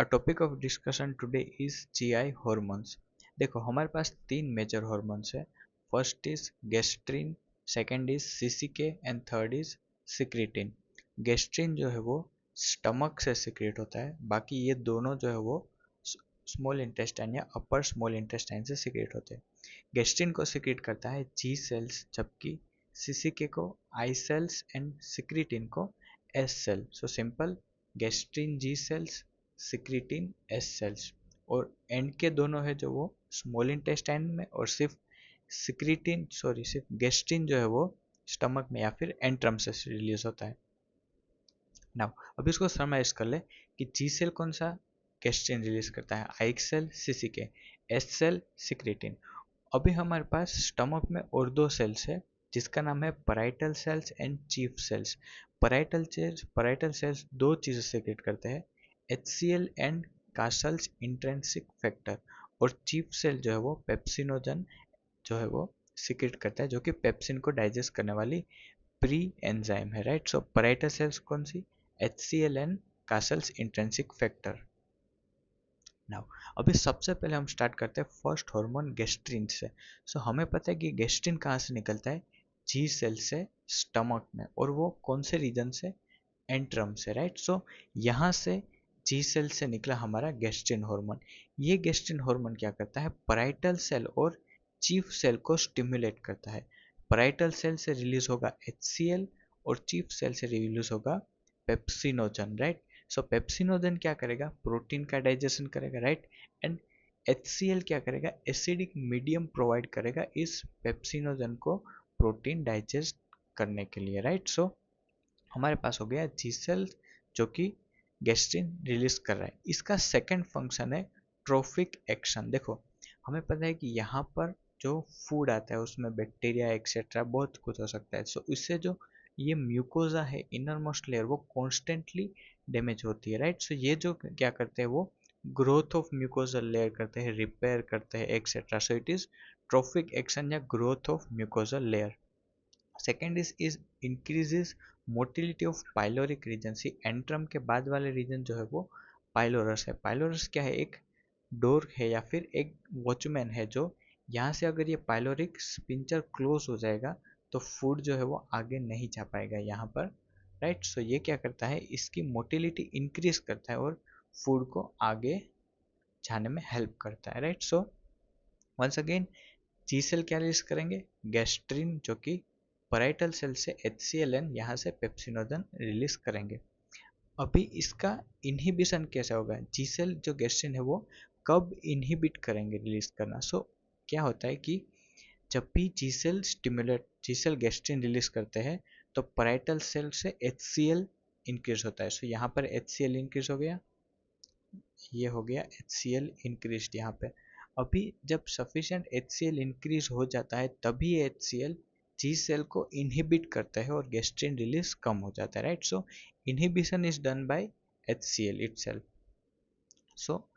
our topic of discussion today is GI hormones. देखो हमारे पास तीन मेजर हॉर्मोन्स है. First is gastrin, second is CCK and third is secretin. Gastrin जो है वो स्टमक से सिक्रेट होता है, बाकी ये दोनों जो है वो स्मॉल इंटेस्टाइन या अपर स्मॉल इंटेस्टाइन से सिक्रेट होते हैं. गेस्ट्रिन को सिक्रेट करता है जी सेल्स, जबकि सीसीके को आई सेल्स एंड सिक्रेटिन को एस सेल. सो सिंपल, गेस्ट्रिन जी सेल्स, सिक्रेटिन एस सेल्स. और एंड के दोनों है जो वो स्मॉल इंटेस्टाइन में, और सिर्फ गेस्ट्रिन जो है वो स्टमक में या फिर एंट्रम से रिलीज होता है. नाउ अब इसको समराइज कर ले कि जी सेल कौन सा गेस्ट्रिन रिलीज करता है, I cell CCK, S cell secretin. अभी हमारे पास स्टमक में और दो सेल्स है जिसका नाम है parietal cells and chief cells. Parietal cells दो चीजें सिक्रेट करते हैं, HCl and Castle's intrinsic factor. और चीफ सेल जो है वो पेप्सिनोजन जो है वो सिक्रेट करता है, जो कि पेप्सिन को डाइजेस्ट करने वाली प्री एंजाइम है, राइट. सो पराइटल सेल्स कौन सी, HCl and Castle's intrinsic factor. Now अभी सबसे पहले हम स्टार्ट करते हैं फर्स्ट हार्मोन गेस्ट्रिन से. सो हमें पता है कि गेस्ट्रिन कहाँ से निकलता है, जी सेल से स्टमक में, और वो कौन से रीजन से, एंट्रम से, राइट. सो यहाँ से जी सेल से निकला हमारा गेस्ट्रिन हार्मोन. ये गेस्ट्रिन हार्मोन क्या करता है, पराइटल सेल और चीफ सेल को स्टिमुलेट करता है. पराइटल सेल से रिलीज होगा HCl और चीफ सेल से रिलीज होगा पेप्सिनोजन, राइट. सो पेप्सिनोजन क्या करेगा, प्रोटीन का डाइजेशन करेगा, राइट. एंड HCl क्या करेगा, एसिडिक मीडियम प्रोवाइड करेगा इस पेप्सिनोजन को प्रोटीन डाइजेस्ट करने के लिए, राइट. सो हमारे पास हो गया जी सेल जो कि गेस्ट्रिन रिलीज कर रहा है. इसका सेकंड फंक्शन है ट्रोफिक एक्शन. देखो हमें पता है कि यहाँ पर जो फूड आता है उसमें बैक्टीरिया एक्सेट्रा बहुत कुछ हो सकता है. सो इससे जो ये म्यूकोजा है, इनर मोस्ट लेयर, वो कॉन्स्टेंटली डैमेज होती है, राइट. सो ये जो क्या करते हैं वो ग्रोथ ऑफ म्यूकोजल लेयर करते हैं, रिपेयर करते हैं etcetera. So it is trophic action या growth of mucosal layer. Second is increases motility of pyloric region. See antrum के बाद वाले रीजन जो है वो पाइलोरस है. पाइलोरस क्या है, एक डोर है या फिर एक वॉचमैन है, जो यहाँ से अगर ये पाइलोरिक स्पिंचर क्लोज हो जाएगा तो फूड जो है वो आगे नहीं जा पाएगा यहाँ पर, राइट. सो ये क्या करता है, इसकी मोटिलिटी इंक्रीज करता है और फूड को आगे जाने में हेल्प करता है, राइट. सो वंस अगेन जी सेल क्या रिलीज करेंगे, गैस्ट्रिन, जो कि पराइटल सेल से HCl एंड यहाँ से पेप्सिनोजन रिलीज करेंगे. अभी इसका इनहिबिशन कैसे होगा, जी सेल जो गैस्ट्रिन है वो कब इनहिबिट करेंगे रिलीज करना. सो क्या होता है कि जब भी जी सेल गैस्ट्रिन रिलीज करते हैं तो पराइटल सेल से HCl इंक्रीज होता है. सो यहाँ पर HCl इंक्रीज हो गया, ये हो गया HCl इंक्रीज यहाँ पे. अभी जब सफिशिएंट HCl इंक्रीज हो जाता है तभी HCl जी सेल को इनहिबिट करता है और गैस्ट्रिन रिलीज कम हो जाता है, right. So inhibition is done by HCl itself. So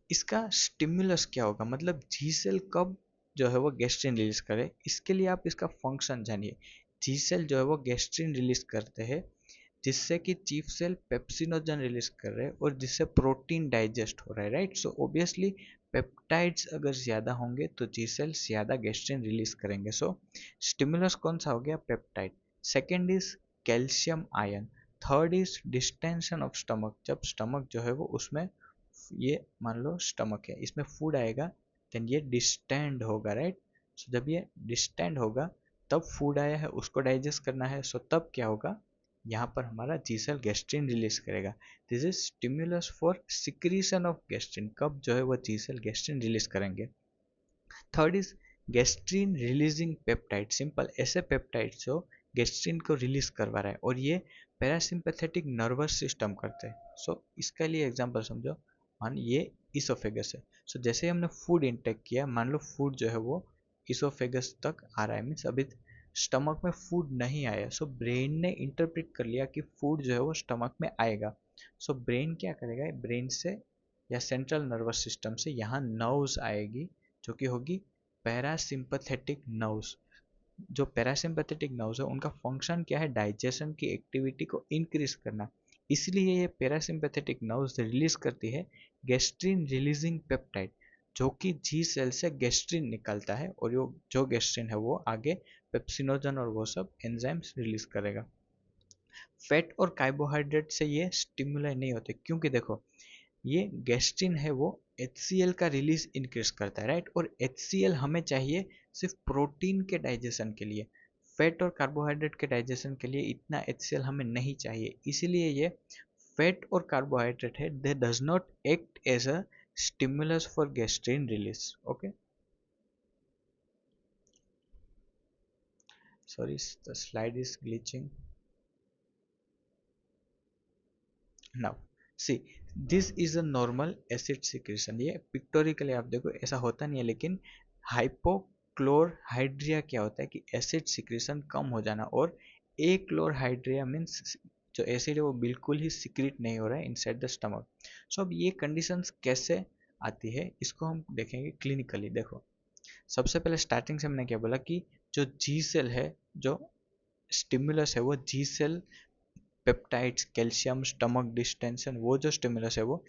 इसका स्टिमुलस क्या होगा, मतलब जी सेल कब जो है वो गैस्ट्रिन रिलीज करे, इसके लिए आप इसका फंक्शन जानिए. जी सेल जो है वो गैस्ट्रिन रिलीज करते हैं जिससे कि चीफ सेल पेप्सिनोजन रिलीज कर रहे हैं और जिससे प्रोटीन डाइजेस्ट हो रहा है, राइट. सो ऑब्वियसली पेप्टाइड्स अगर ज़्यादा होंगे तो जी सेल ज़्यादा गैस्ट्रिन रिलीज करेंगे. सो स्टिमुलस कौन सा हो गया, peptide. Second is calcium ion. Third is distension of stomach. जब स्टमक जो है वो उसमें, ये मान लो स्टमक है, इसमें फूड आएगा, देन ये डिस्टेंड होगा, राइट. सो जब ये डिस्टेंड होगा तब फूड आया है, उसको डाइजेस्ट करना है. सो तब क्या होगा, यहाँ पर हमारा जी सेल गैस्ट्रिन रिलीज करेगा. This is stimulus for secretion of gastrin. कब जो है वो जी सेल गैस्ट्रिन रिलीज करेंगे. Third is gastrin releasing peptide. Simple, ऐसे पेप्टाइड जो गैस्ट्रिन को रिलीज करवा रहा है और ये पैरासिम्पैथेटिक नर्वस सिस्टम करते हैं. सो इसके लिए एग्जांपल समझो, मान ये इसोफेगस है. सो जैसे हमने फूड इंटेक किया, मान लो फूड जो है वो इसोफेगस तक आ रहा है, मीन्स अभी स्टमक में फूड नहीं आया. सो ब्रेन ने इंटरप्रेट कर लिया कि फूड जो है वो स्टमक में आएगा. सो ब्रेन क्या करेगा, ब्रेन से या सेंट्रल नर्वस सिस्टम से यहाँ नर्व्स आएगी जो कि होगी पैरासिम्पैथेटिक नर्व्स. जो पैरासिम्पैथेटिक नर्व्स है उनका फंक्शन क्या है, डाइजेशन की एक्टिविटी को इंक्रीज करना. इसलिए ये पैरासिम्पैथेटिक नर्व्स रिलीज करती है गैस्ट्रिन रिलीजिंग पेप्टाइड, जो कि जी सेल से गैस्ट्रिन निकलता है, और जो गैस्ट्रिन है वो आगे पेप्सिनोजन और वो सब एंजाइम्स रिलीज करेगा। फैट और कार्बोहाइड्रेट से ये स्टिमुलाई नहीं होते, क्योंकि देखो ये गैस्ट्रिन है वो HCl का रिलीज इंक्रीज करता है, राइट। और HCl हमें चाहिए सिर्फ प्रोटीन के डाइजेशन के लिए, फैट और कार्बोहाइड्रेट के डाइजेशन के लिए इतना HCl हमें नहीं चाहिए। इसीलिए ये फैट और कार्बोहाइड्रेट है, they does not act as a stimulus for gastrin release. Okay, sorry, the slide is glitching now. See, this is a normal acid secretion। ये पिक्टोरिकली आप देखो ऐसा होता नहीं है, लेकिन हाइपोक्लोरहाइड्रिया क्या होता है कि एसिड सिक्रेशन कम हो जाना, और एक्लोरहाइड्रिया मीन्स जो एसिड है वो बिल्कुल ही सिक्रेट नहीं हो रहा है इनसाइड द स्टमक। सो अब ये कंडीशंस कैसे आती है इसको हम देखेंगे क्लिनिकली। देखो, सबसे पहले स्टार्टिंग से मैंने क्या बोला कि जो जी सेल है, जो स्टिमुलस है वो G cell peptides, calcium, stomach distension, वो जो स्टिमुलस है वो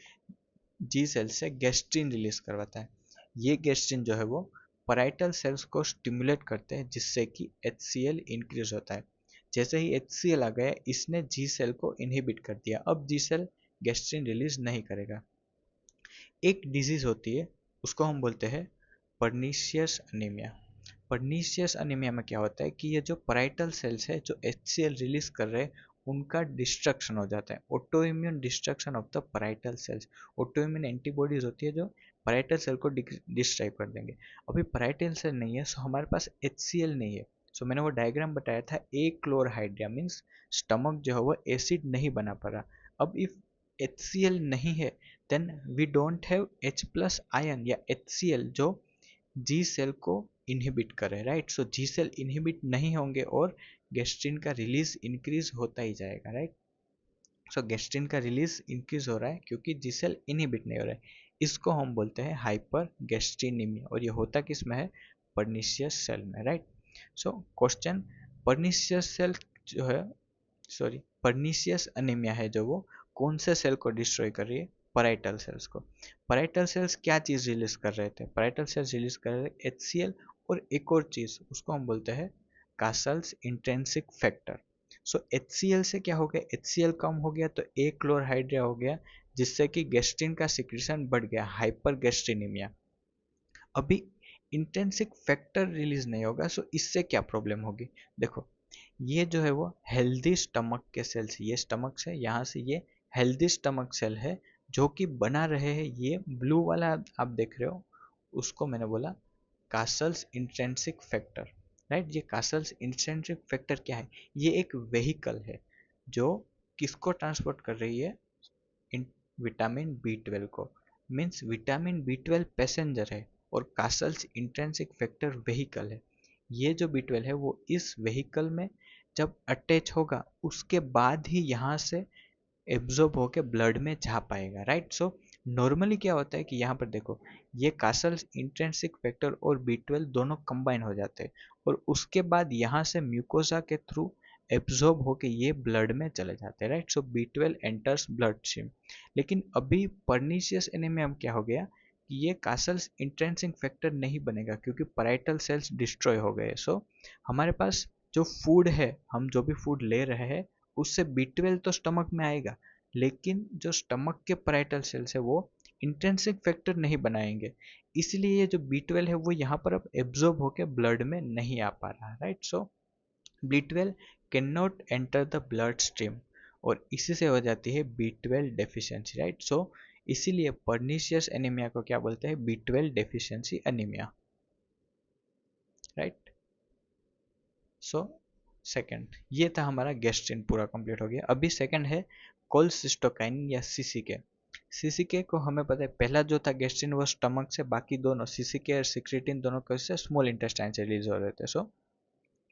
जी सेल से गैस्ट्रिन रिलीज करवाता है। ये गैस्ट्रिन जो है वो पराइटल सेल्स को स्टिमुलेट करते हैं, जिससे कि HCl इंक्रीज होता है। जैसे ही HCl आ गया, इसने जी सेल को इनहिबिट कर दिया, अब जी सेल गैस्ट्रिन रिलीज नहीं करेगा। एक डिजीज होती है, उसको हम बोलते हैं पर्नीशियस अनीमिया। पर्नीशियस अनीमिया में क्या होता है कि ये जो पराइटल सेल्स है जो HCl रिलीज कर रहे हैं, उनका डिस्ट्रक्शन हो जाता है, autoimmune destruction of the parietal cells. Autoimmune antibodies होती है जो पराइटल सेल को डिस्ट्रॉय कर देंगे। अभी पराइटल सेल नहीं है, सो हमारे पास HCl नहीं है। सो मैंने वो डायग्राम बताया था, ए क्लोरहाइड्रिया मीन्स स्टमक जो है वो एसिड नहीं बना पा रहा। अब इफ HCl नहीं है, then we don't have H plus ion या HCl जो जी सेल को इनहिबिट करे, right. So G cell inhibit नहीं होंगे और गैस्ट्रिन का रिलीज इंक्रीज होता ही जाएगा, राइट। सो गैस्ट्रिन का रिलीज इंक्रीज हो रहा है क्योंकि जी सेल इनहिबिट नहीं हो रहा है। इसको हम बोलते हैं हाइपर गैस्ट्रिनीमिया, और ये होता किस में है? पर्निशियस सेल में, right. So question, pernicious cell जो है, सॉरी, पर्नीशियस अनीमिया है जो वो कौन से सेल को डिस्ट्रॉय कर रही है? पराइटल सेल्स को। पराइटल सेल्स क्या चीज रिलीज कर रहे थे? पराइटल सेल्स रिलीज कर रहे HCl और एक और चीज, उसको हम बोलते हैं कासल्स इंट्रिंसिक फैक्टर। सो HCl से क्या हो गया? HCl कम हो गया तो ए क्लोरहाइड्रिया हो गया, जिससे कि गैस्ट्रिन का सिक्रेशन बढ़ गया, हाइपर गैस्ट्रिनीमिया। अभी इंट्रिंसिक फैक्टर रिलीज नहीं होगा, सो इससे क्या प्रॉब्लम होगी? देखो, ये जो है वो हेल्दी स्टमक के सेल्स, ये स्टमक से, यहाँ से ये हेल्दी स्टमक सेल है जो कि बना रहे हैं ये ब्लू वाला आप देख रहे हो, उसको मैंने बोला कासल्स इंट्रिंसिक फैक्टर, राइट। ये कासल्स इंट्रिंसिक फैक्टर क्या है? ये एक व्हीकल है जो किसको ट्रांसपोर्ट कर रही है? विटामिन B12 को। मीन्स विटामिन B12 पैसेंजर है और कासल्स इंट्रिंसिक फैक्टर व्हीकल है। ये जो B12 है वो इस व्हीकल में जब अटैच होगा उसके बाद ही यहाँ से एब्जॉर्ब होके ब्लड में जा पाएगा, राइट। सो नॉर्मली क्या होता है कि यहाँ पर देखो, ये कासल्स इंट्रिंसिक फैक्टर और B12 दोनों कंबाइन हो जाते हैं, और उसके बाद यहाँ से म्यूकोसा के थ्रू एब्जॉर्ब होके ये ब्लड में चले जाते हैं, राइट। सो B12 एंटर्स ब्लड स्ट्रीम। लेकिन अभी पर्नीशियस एनीमिया में क्या हो गया कि ये कासल्स इंट्रिंसिक फैक्टर नहीं बनेगा क्योंकि पराइटल सेल्स डिस्ट्रॉय हो गए। सो हमारे पास जो फूड है, हम जो भी फूड ले रहे हैं, उससे B12 तो स्टमक में आएगा, लेकिन जो स्टमक के पराइटल सेल्स है वो इंट्रिंसिक फैक्टर नहीं बनाएंगे। इसलिए ये जो B12 है वो यहाँ पर अब एब्जॉर्ब होकर ब्लड में नहीं आ पा रहा, right. So B12 can not enter the blood stream, और इसी से हो जाती है B12 डेफिशिएंसी, राइट। सो इसीलिए पर्नीशियस एनीमिया को क्या बोलते हैं? B12 deficiency anaemia, right. So second, ये था हमारा गैस्ट्रिन पूरा कंप्लीट हो गया। अभी सेकंड है कोलसिस्टोकाइनिन या सीसीके। सीसीके को हमें पता है, पहला जो था गैस्ट्रिन वो स्टमक से, बाकी दोनों सीसीके और सिक्रेटिन दोनों कैसे? स्मॉल इंटेस्टाइन से रिलीज हो रहे थे। सो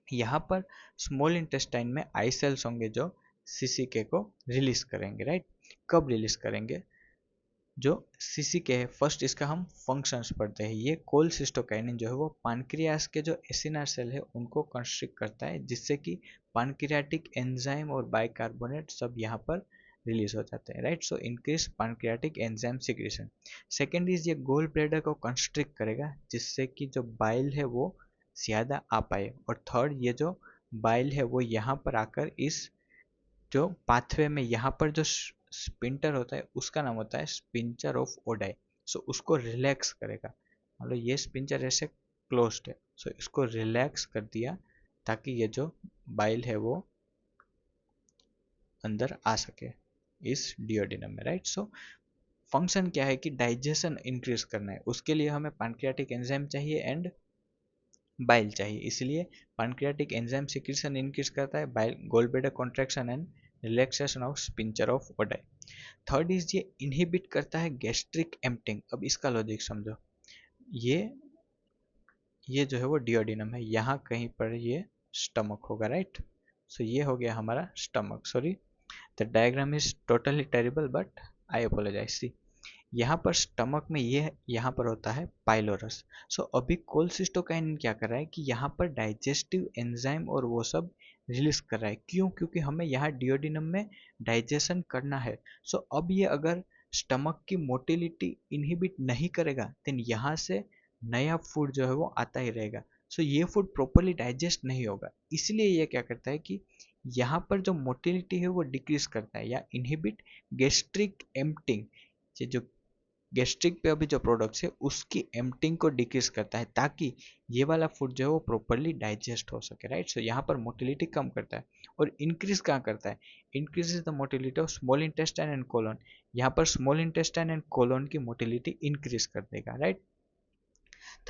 यहाँ पर स्मॉल इंटेस्टाइन में आई सेल्स होंगे जो सीसीके को रिलीज करेंगे, राइट। कब रिलीज करेंगे? जो सीसीके है, फर्स्ट इसका हम फंक्शंस पढ़ते हैं। ये कोलसिस्टोकाइनिन जो है वो पानक्रियास के जो एसिनर सेल है उनको कंस्ट्रिक्ट करता है, जिससे कि पानक्रियाटिक एंजाइम और बाइकार्बोनेट सब यहाँ पर रिलीज हो जाते हैं, right. So increase pancreatic enzyme secretion. Second is ये गोल ब्लैडर को कंस्ट्रिक्ट करेगा जिससे कि जो बाइल है वो ज़्यादा आ पाए। और थर्ड, ये जो बाइल है वो यहाँ पर आकर इस जो पाथवे में यहाँ पर जो स्पिंटर होता है उसका नाम होता है स्पिंचर ऑफ ओडाई। सो उसको रिलैक्स करेगा। मतलब ये स्पिंचर ऐसे क्लोज्ड है, सो इसको रिलैक्स कर दिया ताकि ये जो बाइल है वो अंदर आ सके इस डिओडिनम में, राइट। सो फंक्शन क्या है कि डाइजेशन इंक्रीज करना है, उसके लिए हमें पैनक्रियाटिक एंजाइम चाहिए एंड बाइल चाहिए। इसलिए पैनक्रियाटिक एंजाइम सिक्रीशन इंक्रीज करता है, bile gall bladder contraction and relaxation of sphincter of Oddi. Third is ये इनहिबिट करता है गैस्ट्रिक एम्प्टिंग। अब इसका लॉजिक समझो, ये ये जो है वो डिओडिनम है, यहाँ कहीं पर ये स्टमक होगा, राइट। सो ये हो गया हमारा stomach. Sorry, the diagram is totally terrible but I apologise. See, यहाँ पर स्टमक में ये यहाँ पर होता है पाइलोरस। सो अभी कोलसिस्टोकाइनिन क्या कर रहा है कि यहाँ पर डाइजेस्टिव एंजाइम और वो सब रिलीज कर रहा है। क्यों? क्योंकि हमें यहाँ डिओडिनम में डाइजेशन करना है। सो अब ये अगर स्टमक की मोटिलिटी इनहिबिट नहीं करेगा देन यहाँ से नया फूड जो है वो आता ही रहेगा। सो ये फूड प्रॉपरली डाइजेस्ट नहीं होगा। इसलिए ये क्या करता है कि यहाँ पर जो मोटिलिटी है वो डिक्रीज करता है या इनहिबिट गैस्ट्रिक एम्प्टिंग। जो गैस्ट्रिक पे अभी जो प्रोडक्ट्स है उसकी एम्प्टिंग को डिक्रीज करता है ताकि ये वाला फूड जो है वो प्रॉपरली डाइजेस्ट हो सके, राइट। सो यहाँ पर मोटिलिटी कम करता है और इंक्रीज कहाँ करता है, increase the motility of small intestine and colon. यहाँ पर स्मॉल इंटेस्टाइन एंड कोलन की मोटिलिटी इंक्रीज कर देगा, right.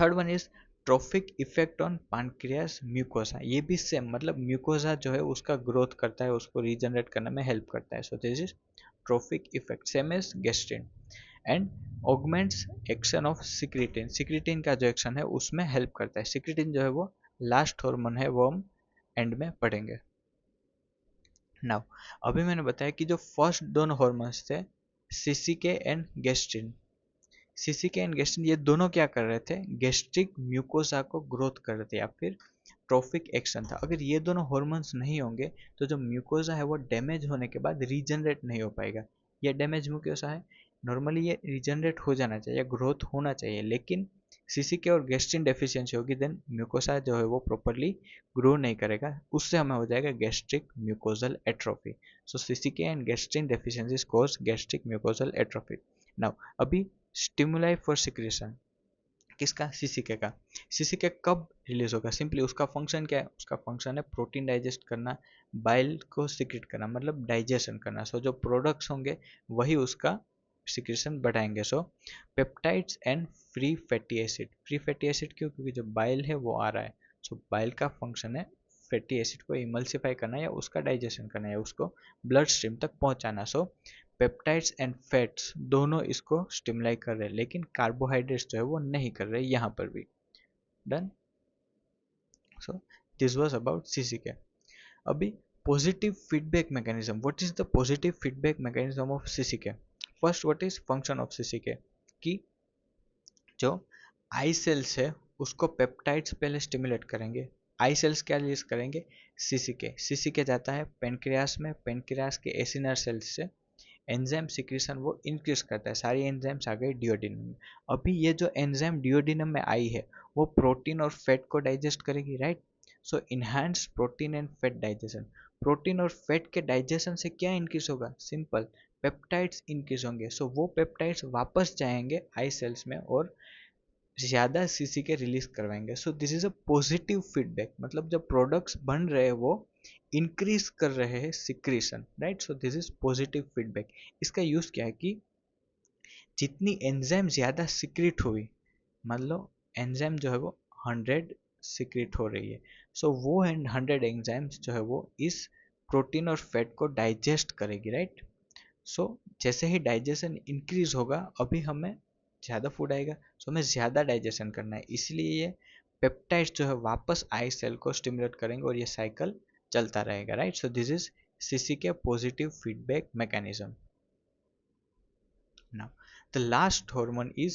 Third one is trophic effect on pancreas mucosa. ये भी सेम, मतलब म्यूकोसा जो है उसका ग्रोथ करता है, उसको रीजनरेट करने में हेल्प करता है। So this is trophic effect, same as gastrin. And augments action of secretin. Secretin का जो एक्शन है उसमें हेल्प करता है। सिक्रीटिन जो है वो लास्ट हार्मोन है, वो हम एंड में पढ़ेंगे। नाउ अभी मैंने बताया कि जो फर्स्ट दोनों हार्मोन्स थे सीसीके एंड गैस्ट्रिन, सीसीके एंड गैस्ट्रिन ये दोनों क्या कर रहे थे, गैस्ट्रिक म्यूकोसा को ग्रोथ कर रहे थे या फिर ट्रोफिक एक्शन था। अगर ये दोनों हार्मोन्स नहीं होंगे तो जो म्यूकोसा है वो डैमेज होने के बाद रीजनरेट नहीं हो पाएगा। ये डैमेज म्यूकोसा है, नॉर्मली ये रीजनरेट हो जाना चाहिए, ग्रोथ होना चाहिए, लेकिन सीसीके और गैस्ट्रिन डेफिशिएंसी होगी देन म्यूकोसा जो है वो प्रॉपरली ग्रो नहीं करेगा, उससे हमें हो जाएगा gastric mucosal atrophy. So सीसीके and gastrin deficiencies cause gastric mucosal atrophy. Now अभी स्टिमुलाई फॉर सिक्रेशन किसका, सीसीके का। सीसीके कब रिलीज होगा, सिंपली उसका फंक्शन क्या है, उसका फंक्शन है प्रोटीन डाइजेस्ट करना, बाइल को सिक्रेट करना, मतलब डाइजेशन करना। सो जो प्रोडक्ट्स होंगे वही उसका सिक्रेशन बढ़ाएंगे। So peptides and free fatty acid. Free fatty acid क्यों, क्योंकि जो बाइल है वो आ रहा है। सो बाइल का फंक्शन है फैटी एसिड को इमल्सिफाई करना या उसका डाइजेशन करना या उसको ब्लड स्ट्रीम तक पहुंचाना। सो पेप्टाइड्स एंड फैट्स दोनों इसको स्टिमुलाई कर रहे हैं, लेकिन कार्बोहाइड्रेट्स जो है वो नहीं कर रहे यहाँ पर भी। Done. So this was about CCK. अभी positive feedback mechanism, what is the positive feedback mechanism of CCK. First, what is function of CCK, कि जो आई सेल्स है उसको पेप्टाइड्स पहले स्टिमुलेट करेंगे। आई सेल्स क्या रिलीज करेंगे, सीसीके। सीसीके जाता है पेनक्रियास में, पेनक्रियास के एसिनर सेल्स से एंजाइम सिक्रीशन वो इंक्रीज करता है। सारी एंजाइम्स आ गई डिओडिनम में। अभी ये जो एंजाइम डिओडिनम में आई है वो प्रोटीन और फैट को डाइजेस्ट करेगी, right. So enhance protein and fat digestion. Protein और फैट के डाइजेशन से क्या इंक्रीज होगा, सिंपल, पेप्टाइड्स इंक्रीज होंगे। सो वो पेप्टाइड्स वापस जाएंगे आई सेल्स में और ज़्यादा सीसीके रिलीज करवाएंगे। सो this is a positive feedback, मतलब जब प्रोडक्ट्स बन रहे हैं वो इंक्रीज कर रहे हैं secretion, right. So this is positive feedback. इसका यूज क्या है कि जितनी एंजाइम ज़्यादा सिक्रीट हुई, मान लो एंजाइम जो है वो 100 सिक्रीट हो रही है, सो वो 100 एंजाइम्स जो है वो इस प्रोटीन और फैट को डाइजेस्ट करेगी, राइट। सो जैसे ही डाइजेशन इंक्रीज होगा अभी हमें ज़्यादा फूड आएगा, सो हमें ज़्यादा डाइजेशन करना है, इसलिए ये पेप्टाइड्स जो है वापस आई सेल को स्टिमुलेट करेंगे और ये साइकिल चलता रहेगा, right. So this is CCK positive feedback mechanism. Now the last hormone is,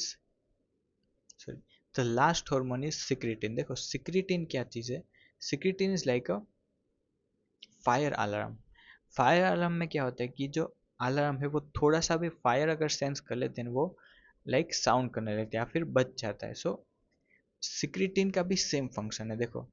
sorry, the last hormone is secretin. देखो सिक्रेटिन क्या चीज़ है, secretin is like a fire alarm. Fire alarm में क्या होता है कि जो अलार्म है वो थोड़ा सा भी फायर अगर सेंस कर ले देन वो लाइक साउंड करने लगता है या फिर बच जाता है। सो सिक्रिटिन का भी सेम फंक्शन है। देखो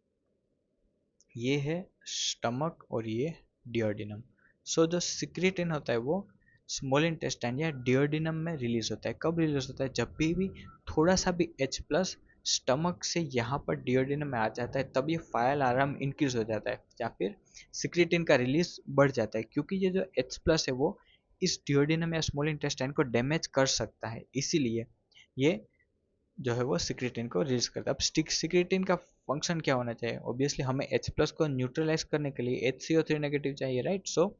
ये है स्टमक और ये डियोडिनम। सो जो सिक्रिटिन होता है वो स्मॉल इंटेस्टाइन या डियोडिनम में रिलीज होता है। कब रिलीज होता है? जब भी थोड़ा सा भी H प्लस स्टमक से यहाँ पर डियोडिनम में आ जाता है तब ये फायर अलार्म इंक्रीज हो जाता है या फिर सिक्रिटिन का रिलीज बढ़ जाता है, क्योंकि ये जो H प्लस है वो इस डियोडिनम या स्मॉल इंटेस्टाइन को डैमेज कर सकता है, इसीलिए ये जो है वो सिक्रेटिन को रिलीज करता है। अब सिक्रेटिन का फंक्शन क्या होना चाहिए? ऑब्वियसली हमें H प्लस को न्यूट्रलाइज करने के लिए HCO3 नेगेटिव चाहिए, राइट? सो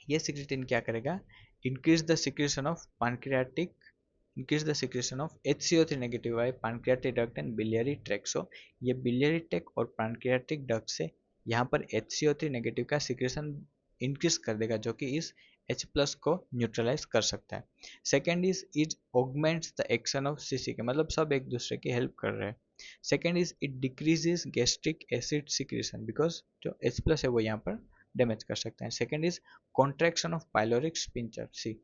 ये सिक्रेटिन क्या करेगा? Increase the secretion of pancreatic increase the secretion of HCO3 negative by pancreatic duct and biliary tract। so ये biliary tract और pancreatic duct से यहाँ पर HCO3 नेगेटिव का सिक्रेशन इंक्रीज कर देगा जो कि इस H प्लस को न्यूट्रलाइज कर सकता है। Second is it augments the action of CCK, मतलब सब एक दूसरे की हेल्प कर रहे हैं। Second is it decreases gastric acid secretion because जो H प्लस है वो यहाँ पर डैमेज कर सकता है। Second is contraction of pyloric sphincter. See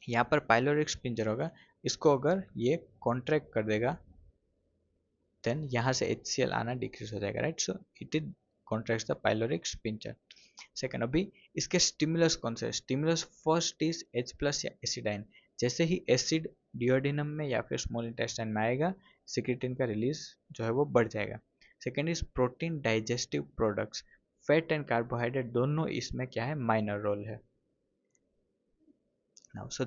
यहाँ पर पाइलोरिक स्पिंचर होगा, इसको अगर ये कॉन्ट्रैक्ट कर देगा देन यहाँ से HCl आना डिक्रीज हो जाएगा, right? So it is contracts the pyloric sphincter. Second, अभी इसके स्टिमुलस कौन से? Stimulus first is H plus या एसिडाइन। जैसे ही एसिड डियोडिनम में या फिर स्मॉल इंटेस्टाइन में आएगा सिक्रेटिन का रिलीज जो है वो बढ़ जाएगा। Second is protein digestive products, fat and carbohydrate दोनों इसमें क्या है? माइनर रोल है। Now so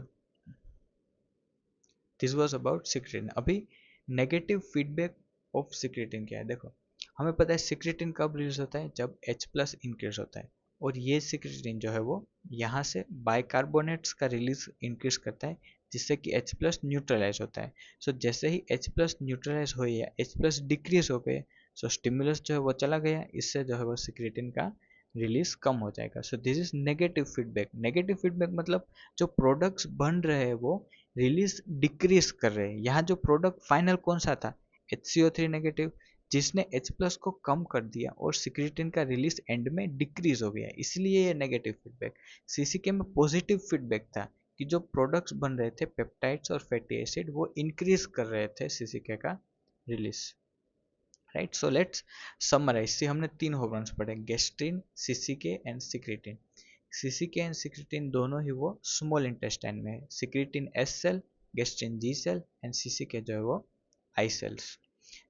this was about secretin. अभी नेगेटिव फीडबैक ऑफ सिक्रेटिन क्या है? देखो हमें पता है सिक्रेटिन कब रिलीज होता है? जब H प्लस इंक्रीज होता है, और ये सिक्रेटिन जो है वो यहाँ से बाइकार्बोनेट्स का रिलीज इंक्रीज करता है जिससे कि H प्लस न्यूट्रलाइज होता है। सो जैसे ही H प्लस न्यूट्रलाइज हो या H प्लस डिक्रीज हो गए सो स्टिमुलस जो है वो चला गया, इससे जो है वो सिक्रेटिन का रिलीज कम हो जाएगा। सो this is negative feedback. Negative feedback मतलब जो प्रोडक्ट्स बन रहे हैं वो रिलीज डिक्रीज कर रहे हैं। यहाँ जो प्रोडक्ट फाइनल कौन सा था? HCO3 नेगेटिव, जिसने H प्लस को कम कर दिया और सिक्रेटिन का रिलीज एंड में डिक्रीज हो गया, इसलिए ये नेगेटिव फीडबैक। CCK में पॉजिटिव फीडबैक था कि जो प्रोडक्ट्स बन रहे थे पेप्टाइड्स और फैटी एसिड वो इंक्रीज कर रहे थे CCK का release, right? So let's summarise. See हमने तीन हॉर्मोन्स पढ़े, gastrin, CCK and secretin. CCK and secretin दोनों ही वो स्मॉल इंटेस्टाइन में है। Secretin S cell, gastrin G cell and CCK जो है वो I सेल्स।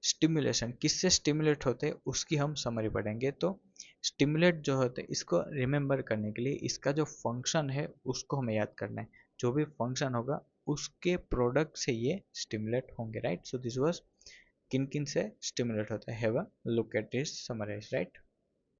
स्टिमुलेशन किससे स्टिमुलेट होते हैं उसकी हम समरी पढ़ेंगे। तो स्टिमुलेट जो होते हैं इसको रिमेंबर करने के लिए इसका जो फंक्शन है उसको हमें याद करना है। जो भी फंक्शन होगा उसके प्रोडक्ट से ये स्टिमुलेट होंगे, राइट? सो दिस वाज किन किन से स्टिमुलेट होता है। Have a look at this summarise, right?